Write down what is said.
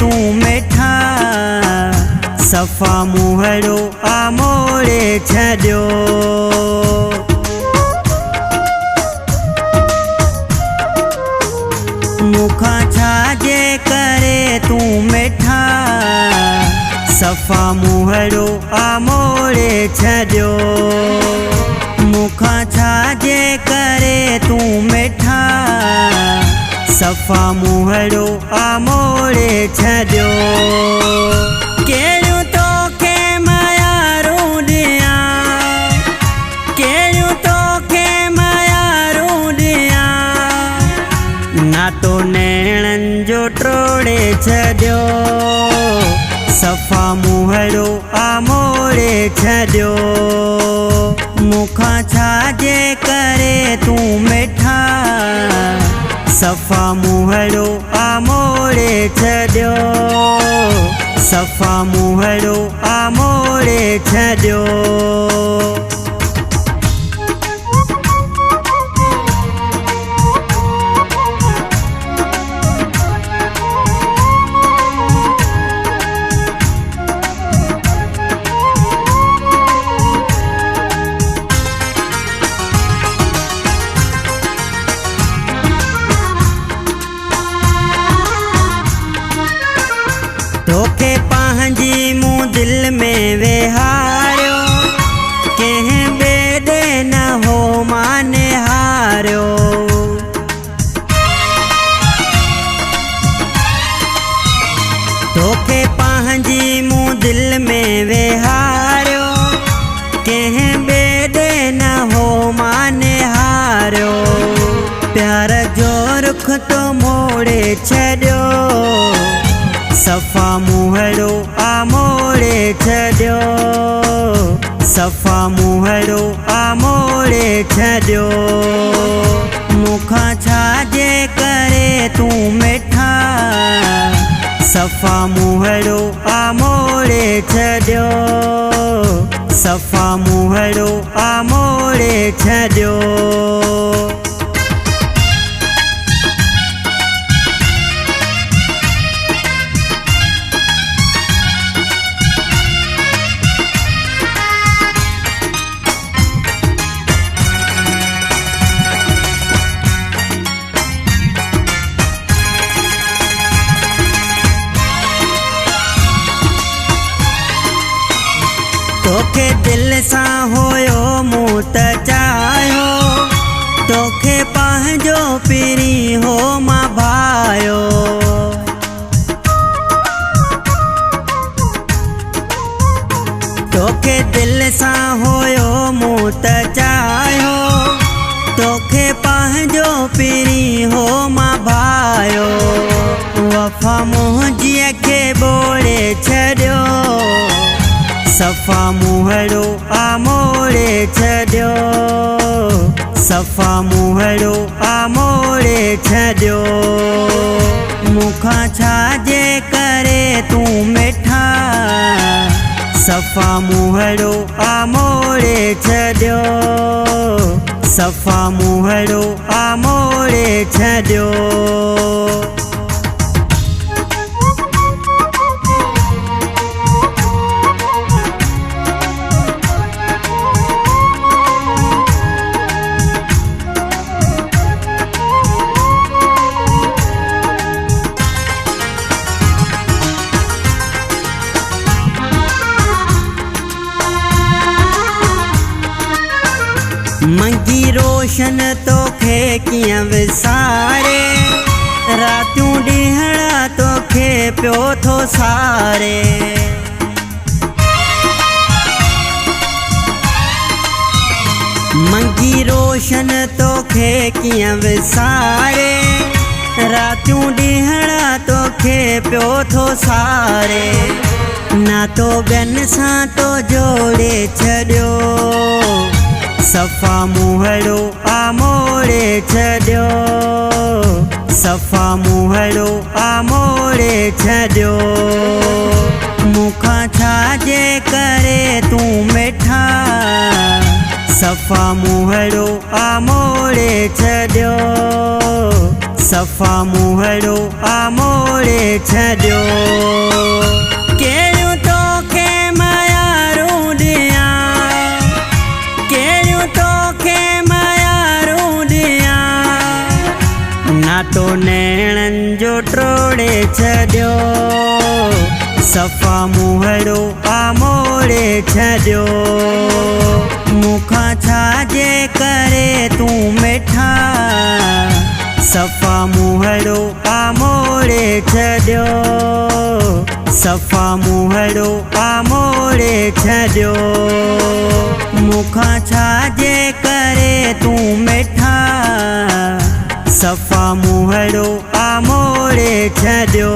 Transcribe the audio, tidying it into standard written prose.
तू मिठा सफ़ा मुहड़ो आमोड़े छॾियो। मुखां छाजे करे तू मिठा सफ़ा मुहड़ो आमोड़े छॾियो। मुखां छाजे करे तू मिठा सफ़ा मुहड़ो आमोड़े छॾियो। कहिड़ियूं तोखे मयारूं ॾियां, कहिड़ियूं तोखे मयारूं ॾियां, नातो नैणनि जो टोड़े छॾियो। सफ़ा मुहड़ो आमोड़े छॾियो। मुखां छाजे करे तू मिठा सफ़ा मुहड़ो आमोड़े छॾियो। सफ़ा मुहड़ो आमोड़े छॾियो। तोखे पंहिंजी मूं दिल में वेहारियो, कंहिं ॿिए ॾे न हो मां निहारियो। तोखे पंहिंजी मूं दिल में वेहारियो, कंहिं ॿिए ॾे न हो मां निहारियो। प्यार जो रुख तो मोड़े छॾियो। सफ़ा मुहड़ो आमोड़े छॾियो। सफ़ा मुहड़ो आमोड़े छॾियो। मुखां छाजे करे तू मिठा सफ़ा मुहड़ो आमोड़े छॾियो। सफ़ा मुहड़ो आमोड़े छॾियो। तोखे दिल सां हुयो मूं त चाहियो, तोखे पंहिंजो पिरी हो मां भायो। तोखे दिल सां हुयो मूं त चाहियो, तोखे पंहिंजो पिरी हो मां भायो। वफ़ा मुंहिंजी खे ॿोड़े छॾियो। सफ़ा मुहड़ो आमोड़े छॾियो। सफ़ा मुहड़ो आमोड़े छॾियो। मुखां छाजे करे तू मिठा सफ़ा मुहड़ो आमोड़े छॾियो। सफ़ा मुहड़ो आमोड़े छॾियो। मंगी रोशन तोखे कीअं विसारे, रातियूं ॾींहं तोखे पियो थो सारे। मंगी रोशन तोखे कीअं विसारे, रातियूं ॾींहं तोखे पियो थो सारे। नातो ॿियनि सां तो जोड़े छॾियो। सफ़ा मुहड़ो आमोड़े छॾियो। सफ़ा मुहड़ो आमोड़े छॾियो। मुखां छाजे करे तू मिठा सफ़ा मुहड़ो आमोड़े छॾियो। सफ़ा मुहड़ो आ मोड़े छॾियो। कहिड़ियूं तोखे मयारूं ॾियां, कहिड़ियूं तोखे मयारूं ॾियां, नातो नैणनि जो टोड़े छॾियो। सफ़ा मुहड़ो आ मोड़े छॾियो। मूंखां छाजे करे तूं मिठा, सफ़ा मुहड़ो आ मोड़े छॾियो। सफ़ा मुहड़ो आ मोड़े छॾियो। मूंखां छाजे करे तूं मिठा, सफ़ा मुहड़ो आ मोड़े छॾियो।